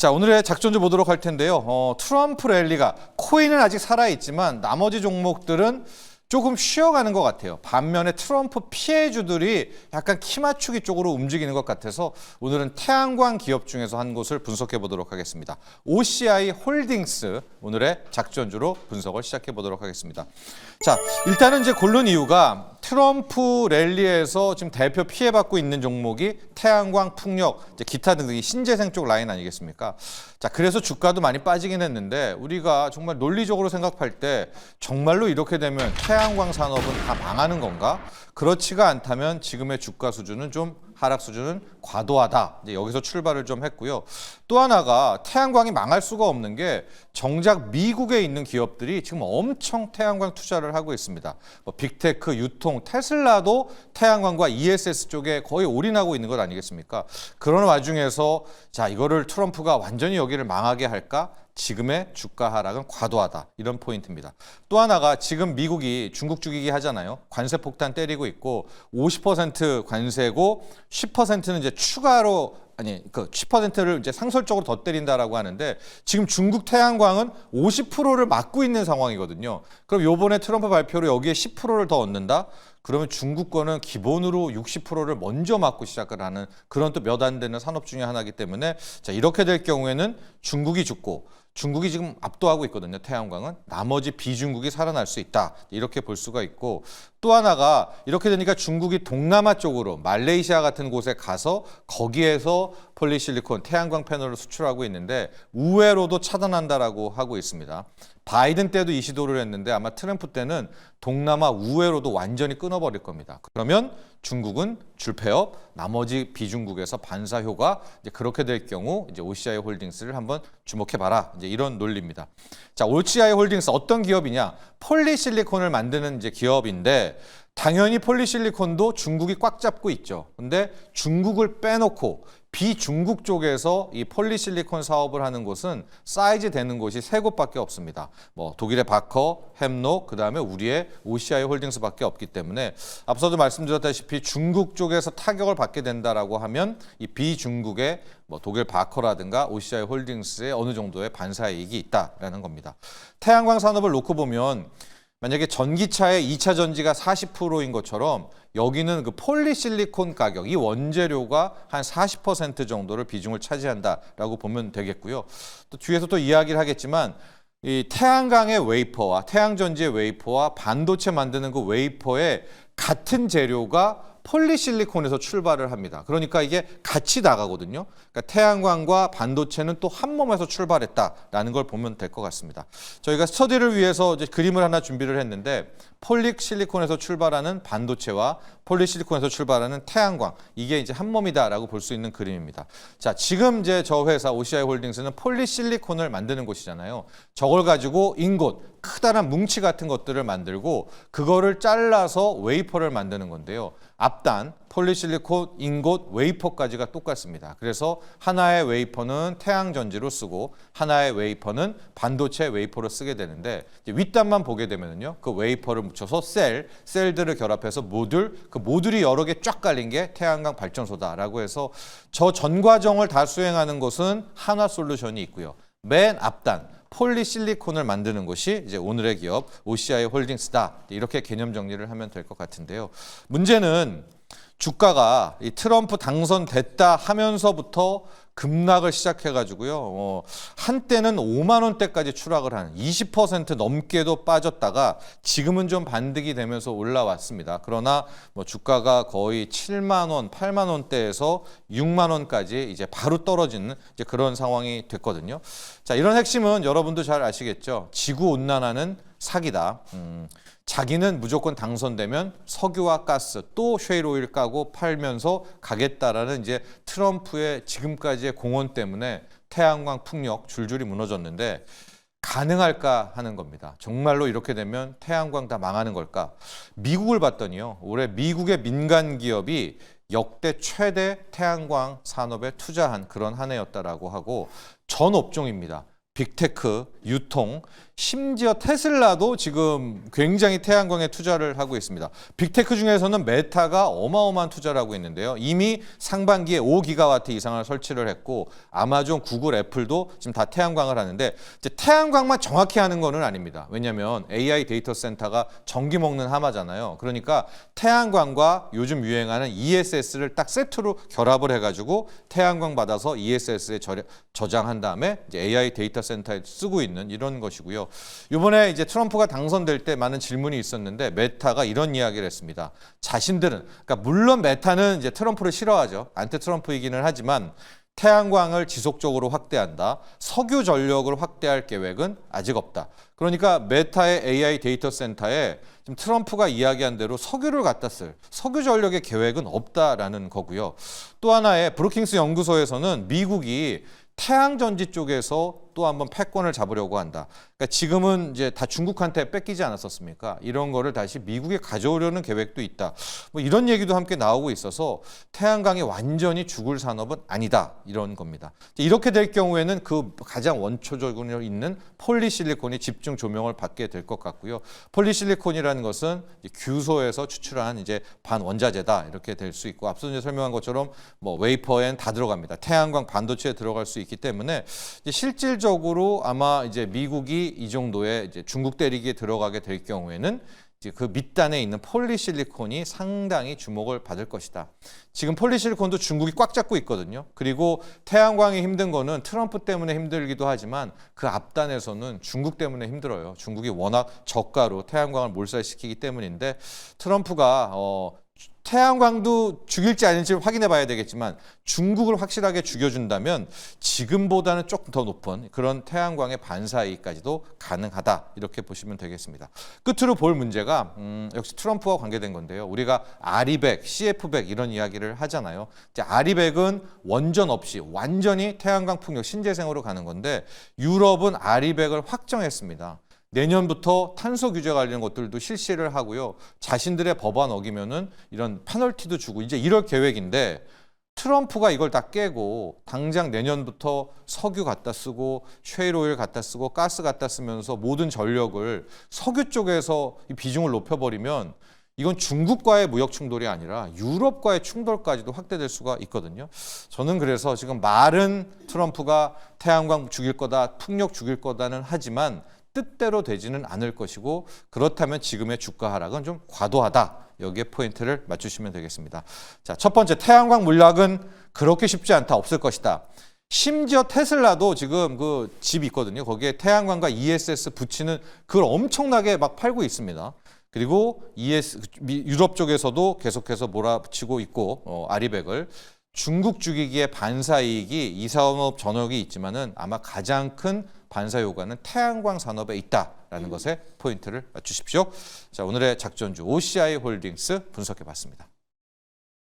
자, 오늘의 작전주 보도록 할 텐데요. 트럼프 랠리가 코인은 아직 살아있지만 나머지 종목들은 조금 쉬어가는 것 같아요. 반면에 트럼프 피해주들이 약간 키 맞추기 쪽으로 움직이는 것 같아서 오늘은 태양광 기업 중에서 한 곳을 분석해 보도록 하겠습니다. OCI 홀딩스 오늘의 작전주로 분석을 시작해 보도록 하겠습니다. 자, 일단은 이제 고른 이유가 트럼프 랠리에서 지금 대표 피해받고 있는 종목이 태양광, 풍력, 이제 기타 등등이 신재생 쪽 라인 아니겠습니까? 자, 그래서 주가도 많이 빠지긴 했는데 우리가 정말 논리적으로 생각할 때 정말로 이렇게 되면 태양광 산업은 다 망하는 건가? 그렇지가 않다면 지금의 주가 수준은 좀 하락 수준은 과도하다. 이제 여기서 출발을 좀 했고요. 또 하나가 태양광이 망할 수가 없는 게 정작 미국에 있는 기업들이 지금 엄청 태양광 투자를 하고 있습니다. 뭐 빅테크, 유통, 테슬라도 태양광과 ESS 쪽에 거의 올인하고 있는 것 아니겠습니까? 그런 와중에서 자, 이거를 트럼프가 완전히 여기를 망하게 할까? 지금의 주가 하락은 과도하다. 이런 포인트입니다. 또 하나가 지금 미국이 중국 죽이기 하잖아요. 관세 폭탄 때리고 있고 50% 관세고 10%는 이제 추가로 그 10%를 이제 상설적으로 더 때린다라고 하는데 지금 중국 태양광은 50%를 막고 있는 상황이거든요. 그럼 요번에 트럼프 발표로 여기에 10%를 더 얻는다? 그러면 중국 거는 기본으로 60%를 먼저 막고 시작을 하는 그런 또 몇 안 되는 산업 중에 하나이기 때문에 자, 이렇게 될 경우에는 중국이 죽고 중국이 지금 압도하고 있거든요. 태양광은. 나머지 비중국이 살아날 수 있다. 이렇게 볼 수가 있고 또 하나가 이렇게 되니까 중국이 동남아 쪽으로 말레이시아 같은 곳에 가서 거기에서 폴리실리콘 태양광 패널을 수출하고 있는데 우회로도 차단한다라고 하고 있습니다. 바이든 때도 이 시도를 했는데 아마 트럼프 때는 동남아 우회로도 완전히 끊어버릴 겁니다. 그러면 중국은 줄폐업, 나머지 비중국에서 반사 효과 이제 그렇게 될 경우 이제 OCI 홀딩스를 한번 주목해봐라. 이제 이런 논리입니다. 자, OCI 홀딩스 어떤 기업이냐? 폴리실리콘을 만드는 이제 기업인데 당연히 폴리실리콘도 중국이 꽉 잡고 있죠. 근데 중국을 빼놓고 비중국 쪽에서 이 폴리실리콘 사업을 하는 곳은 사이즈 되는 곳이 세 곳밖에 없습니다. 뭐 독일의 바커, 햄록, 그다음에 우리의 OCI 홀딩스밖에 없기 때문에 앞서도 말씀드렸다시피 중국 쪽에서 타격을 받게 된다라고 하면 이 비중국의 뭐 독일 바커라든가 OCI 홀딩스에 어느 정도의 반사 이익이 있다라는 겁니다. 태양광 산업을 놓고 보면 만약에 전기차의 2차 전지가 40%인 것처럼 여기는 그 폴리실리콘 가격, 이 원재료가 한 40% 정도를 비중을 차지한다라고 보면 되겠고요. 또 뒤에서 또 이야기를 하겠지만 이 태양광의 웨이퍼와 태양전지의 웨이퍼와 반도체 만드는 그 웨이퍼의 같은 재료가 폴리실리콘에서 출발을 합니다. 그러니까 이게 같이 나가거든요. 그러니까 태양광과 반도체는 또 한 몸에서 출발했다라는 걸 보면 될 것 같습니다. 저희가 스터디를 위해서 이제 그림을 하나 준비를 했는데 폴리실리콘에서 출발하는 반도체와 폴리실리콘에서 출발하는 태양광 이게 이제 한 몸이다라고 볼 수 있는 그림입니다. 자, 지금 이제 저 회사 OCI 홀딩스는 폴리실리콘을 만드는 곳이잖아요. 저걸 가지고 인곳 크다란 뭉치 같은 것들을 만들고 그거를 잘라서 웨이퍼를 만드는 건데요. 앞단, 폴리실리콘, 인곳, 웨이퍼까지가 똑같습니다. 그래서 하나의 웨이퍼는 태양전지로 쓰고 하나의 웨이퍼는 반도체 웨이퍼로 쓰게 되는데 이제 윗단만 보게 되면요. 그 웨이퍼를 묻혀서 셀들을 결합해서 모듈, 그 모듈이 여러 개 쫙 깔린 게 태양광 발전소다라고 해서 저 전 과정을 다 수행하는 곳은 한화솔루션이 있고요. 맨 앞단, 폴리실리콘을 만드는 곳이 이제 오늘의 기업 OCI 홀딩스다. 이렇게 개념 정리를 하면 될 것 같은데요. 문제는 주가가 이 트럼프 당선됐다 하면서부터 급락을 시작해가지고요. 한때는 5만 원대까지 추락을 하는 20% 넘게도 빠졌다가 지금은 좀 반등이 되면서 올라왔습니다. 그러나 뭐 주가가 거의 7만 원, 8만 원대에서 6만 원까지 이제 바로 떨어지는 이제 그런 상황이 됐거든요. 자, 이런 핵심은 여러분도 잘 아시겠죠. 지구 온난화는 사기다. 자기는 무조건 당선되면 석유와 가스 또 셰일 오일 까고 팔면서 가겠다라는 이제 트럼프의 지금까지의 공언 때문에 태양광 풍력 줄줄이 무너졌는데 가능할까 하는 겁니다. 정말로 이렇게 되면 태양광 다 망하는 걸까? 미국을 봤더니요. 올해 미국의 민간 기업이 역대 최대 태양광 산업에 투자한 그런 한 해였다라고 하고 전 업종입니다. 빅테크, 유통, 심지어 테슬라도 지금 굉장히 태양광에 투자를 하고 있습니다. 빅테크 중에서는 메타가 어마어마한 투자를 하고 있는데요. 이미 상반기에 5기가와트 이상을 설치를 했고 아마존, 구글, 애플도 지금 다 태양광을 하는데 이제 태양광만 정확히 하는 거는 아닙니다. 왜냐하면 AI 데이터 센터가 전기 먹는 하마잖아요. 그러니까 태양광과 요즘 유행하는 ESS를 딱 세트로 결합을 해가지고 태양광 받아서 ESS에 저장한 다음에 이제 AI 데이터 센터에 쓰고 있는 이런 것이고요. 이번에 이제 트럼프가 당선될 때 많은 질문이 있었는데 메타가 이런 이야기를 했습니다. 자신들은 그러니까 물론 메타는 이제 트럼프를 싫어하죠. 안티 트럼프이기는 하지만 태양광을 지속적으로 확대한다. 석유 전력을 확대할 계획은 아직 없다. 그러니까 메타의 AI 데이터 센터에 지금 트럼프가 이야기한 대로 석유를 갖다 쓸 석유 전력의 계획은 없다라는 거고요. 또 하나의 브루킹스 연구소에서는 미국이 태양전지 쪽에서 또 한번 패권을 잡으려고 한다. 그러니까 지금은 이제 다 중국한테 뺏기지 않았었습니까? 이런 거를 다시 미국에 가져오려는 계획도 있다. 뭐 이런 얘기도 함께 나오고 있어서 태양광이 완전히 죽을 산업은 아니다. 이런 겁니다. 이렇게 될 경우에는 그 가장 원초적으로 있는 폴리실리콘이 집중 조명을 받게 될 것 같고요. 폴리실리콘이라는 것은 규소에서 추출한 이제 반원자재다. 이렇게 될 수 있고 앞서 이제 설명한 것처럼 뭐 웨이퍼엔 다 들어갑니다. 태양광 반도체에 들어갈 수 있기 때문에 이제 실질적으로 아마 이제 미국이 이 정도의 이제 중국 대리기에 들어가게 될 경우에는 이제 그 밑단에 있는 폴리실리콘이 상당히 주목을 받을 것이다. 지금 폴리실리콘도 중국이 꽉 잡고 있거든요. 그리고 태양광이 힘든 거는 트럼프 때문에 힘들기도 하지만 그 앞단에서는 중국 때문에 힘들어요. 중국이 워낙 저가로 태양광을 몰살시키기 때문인데 트럼프가 태양광도 죽일지 아닐지 확인해 봐야 되겠지만 중국을 확실하게 죽여준다면 지금보다는 조금 더 높은 그런 태양광의 반사이익까지도 가능하다 이렇게 보시면 되겠습니다. 끝으로 볼 문제가 역시 트럼프와 관계된 건데요. 우리가 R200, CF100 이런 이야기를 하잖아요. 이제 R200은 원전 없이 완전히 태양광 풍력 신재생으로 가는 건데 유럽은 R200을 확정했습니다. 내년부터 탄소 규제 관련 것들도 실시를 하고요. 자신들의 법안 어기면은 이런 페널티도 주고 이제 이럴 계획인데 트럼프가 이걸 다 깨고 당장 내년부터 석유 갖다 쓰고 쉐일오일 갖다 쓰고 가스 갖다 쓰면서 모든 전력을 석유 쪽에서 이 비중을 높여버리면 이건 중국과의 무역 충돌이 아니라 유럽과의 충돌까지도 확대될 수가 있거든요. 저는 그래서 지금 말은 트럼프가 태양광 죽일 거다, 풍력 죽일 거다는 하지만 뜻대로 되지는 않을 것이고 그렇다면 지금의 주가 하락은 좀 과도하다. 여기에 포인트를 맞추시면 되겠습니다. 자, 첫 번째 태양광 물약은 그렇게 쉽지 않다. 없을 것이다. 심지어 테슬라도 지금 그 집 있거든요. 거기에 태양광과 ESS 붙이는 그걸 엄청나게 막 팔고 있습니다. 그리고 유럽 쪽에서도 계속해서 몰아붙이고 있고 R200을 중국 죽이기에 반사이익이 이 산업 전역이 있지만은 아마 가장 큰 반사 효과는 태양광 산업에 있다라는 것에 포인트를 맞추십시오. 자, 오늘의 작전주 OCI 홀딩스 분석해 봤습니다.